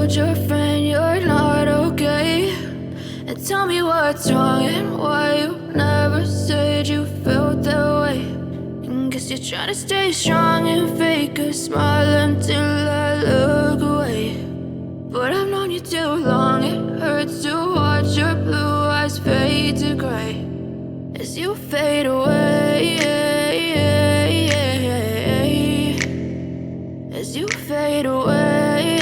told your friend you're not okay? And tell me what's wrong and why you never said you felt that way. And guess you're trying to stay strong and fake a smile until I look away. But I've known you too long, it hurts to watch your blue eyes fade to gray as you fade away, as you fade away.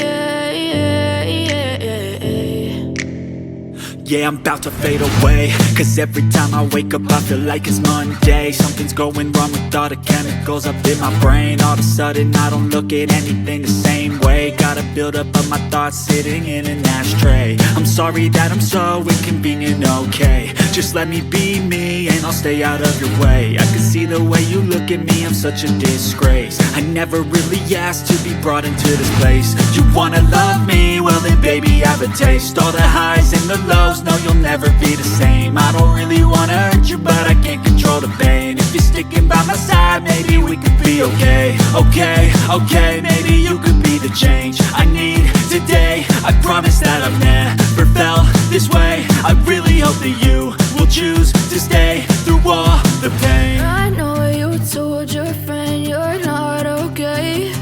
Yeah, I'm about to fade away, cause every time I wake up I feel like it's Monday. Something's going wrong with all the chemicals up in my brain. All of a sudden I don't look at anything the same way. Got a build up of my thoughts sitting in an ashtray. I'm sorry that I'm so inconvenient, okay? Just let me be me and I'll stay out of your way. I can see the way you look at me, I'm such a disgrace. I never really asked to be brought into this place. You wanna love me? Well then baby, have a taste. All the highs and the lows, no, you'll never be the same. I don't really wanna hurt you, but I can't control the pain. If you're sticking by my side, maybe we could be okay. Okay, maybe you could be the change I need today. I promise that I've never felt this way. I really hope that you will choose to stay through all the pain. I know you told your friend you're not okay.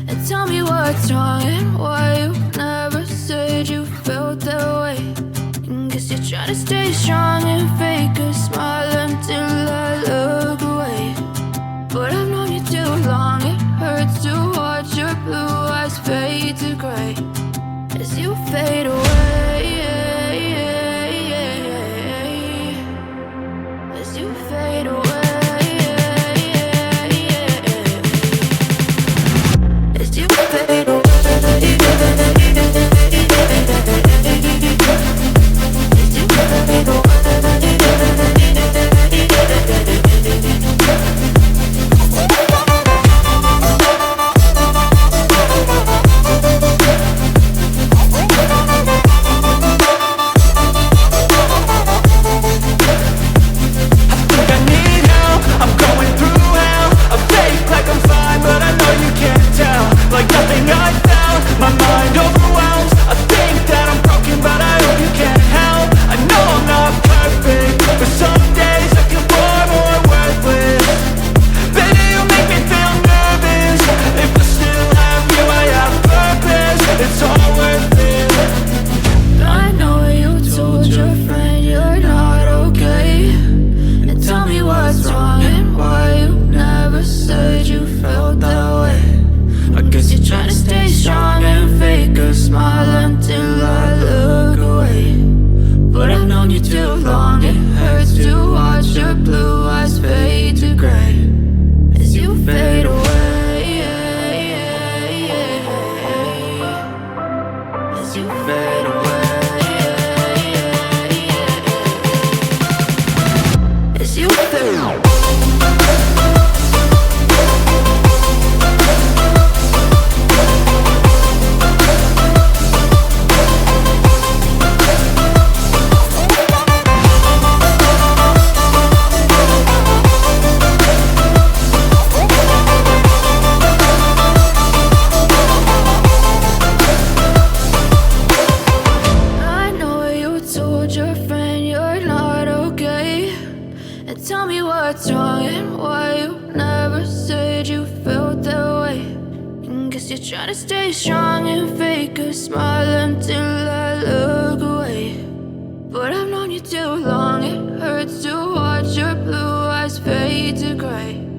And tell me what's wrong and why you never said you felt that way. Guess you're trying to stay strong and fake a smile until I look away. But I've known you too long, it hurts to watch your blue eyes fade to gray as you fade away, as you fade away, as you fade away. Tell me what's wrong and why you never said you felt that way. And guess you're trying to stay strong and fake a smile until I look away. But I've known you too long, it hurts to watch your blue eyes fade to gray